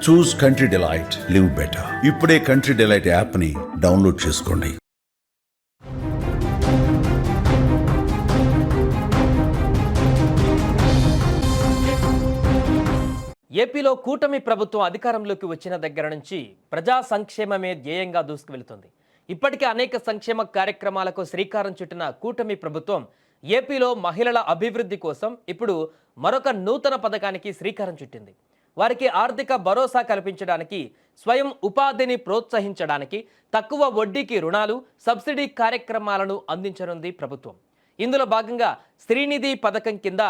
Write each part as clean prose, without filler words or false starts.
చూస్ country delight, live better. ఇప్పుడే country delight app ని download చేసుకోండి. ఏపీలో కూటమి ప్రభుత్వం అధికారంలోకి వచ్చిన దగ్గర నుంచి ప్రజా సంక్షేమమే ధ్యేయంగా దూసుకువెళుతుంది. ఇప్పటికే అనేక సంక్షేమ కార్యక్రమాలకు శ్రీకారం చుట్టిన కూటమి ప్రభుత్వం ఏపీలో మహిళల అభివృద్ధి కోసం ఇప్పుడు మరొక నూతన పథకానికి శ్రీకారం చుట్టింది. వారికి ఆర్థిక భరోసా కల్పించడానికి, స్వయం ఉపాధిని ప్రోత్సహించడానికి తక్కువ వడ్డీకి రుణాలు, సబ్సిడీ కార్యక్రమాలను అందించనుంది ప్రభుత్వం. ఇందులో భాగంగా శ్రీనిధి పథకం కింద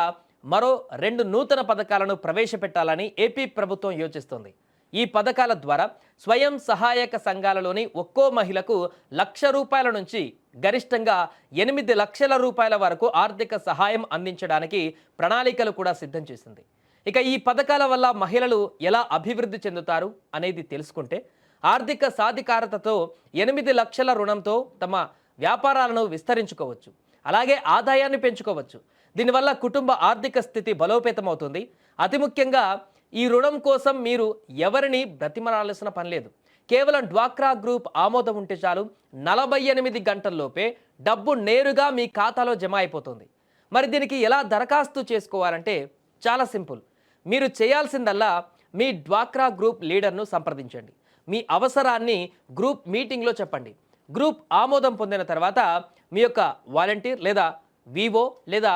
మరో 2 నూతన పథకాలను ప్రవేశపెట్టాలని ఏపీ ప్రభుత్వం యోచిస్తోంది. ఈ పథకాల ద్వారా స్వయం సహాయక సంఘాలలోని ఒక్కో మహిళకు ₹1,00,000 నుంచి గరిష్టంగా 8 లక్షల రూపాయల వరకు ఆర్థిక సహాయం అందించడానికి ప్రణాళికలు కూడా సిద్ధం చేసింది. ఇక ఈ పథకాల వల్ల మహిళలు ఎలా అభివృద్ధి చెందుతారు అనేది తెలుసుకుంటే, ఆర్థిక సాధికారతతో 8 లక్షల రుణంతో తమ వ్యాపారాలను విస్తరించుకోవచ్చు, అలాగే ఆదాయాన్ని పెంచుకోవచ్చు. దీనివల్ల కుటుంబ ఆర్థిక స్థితి బలోపేతమవుతుంది. అతి ముఖ్యంగా ఈ రుణం కోసం మీరు ఎవరిని బ్రతిమలాల్సిన పని లేదు. కేవలం డ్వాక్రా గ్రూప్ ఆమోదం ఉంటే చాలు, 48 గంటల్లోపే డబ్బు నేరుగా మీ ఖాతాలో జమ అయిపోతుంది. మరి దీనికి ఎలా దరఖాస్తు చేసుకోవాలంటే చాలా సింపుల్. మీరు చేయాల్సిందల్లా మీ డ్వాక్రా గ్రూప్ లీడర్ను సంప్రదించండి. మీ అవసరాన్ని గ్రూప్ మీటింగ్లో చెప్పండి. గ్రూప్ ఆమోదం పొందిన తర్వాత మీ యొక్క వాలంటీర్ లేదా వివో లేదా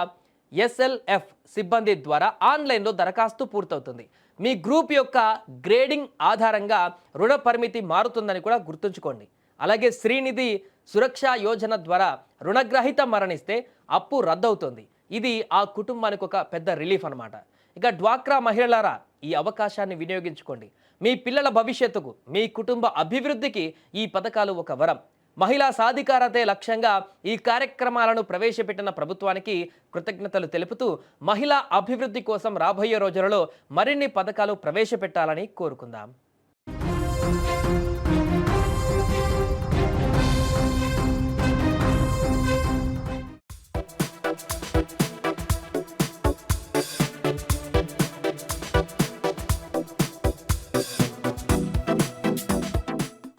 SLF సిబ్బంది ద్వారా ఆన్లైన్లో దరఖాస్తు పూర్తవుతుంది. మీ గ్రూప్ యొక్క గ్రేడింగ్ ఆధారంగా రుణ పరిమితి మారుతుందని కూడా గుర్తుంచుకోండి. అలాగే శ్రీనిధి సురక్ష యోజన ద్వారా రుణగ్రహీత మరణిస్తే అప్పు రద్దవుతుంది. ఇది ఆ కుటుంబానికి ఒక పెద్ద రిలీఫ్ అన్నమాట. ఇక డ్వాక్రా మహిళలారా, ఈ అవకాశాన్ని వినియోగించుకోండి. మీ పిల్లల భవిష్యత్తుకు, మీ కుటుంబ అభివృద్ధికి ఈ పథకాలు ఒక వరం. మహిళా సాధికారతే లక్ష్యంగా ఈ కార్యక్రమాలను ప్రవేశపెట్టిన ప్రభుత్వానికి కృతజ్ఞతలు తెలుపుతూ, మహిళా అభివృద్ధి కోసం రాబోయే రోజులలో మరిన్ని పథకాలు ప్రవేశపెట్టాలని కోరుకుందాం.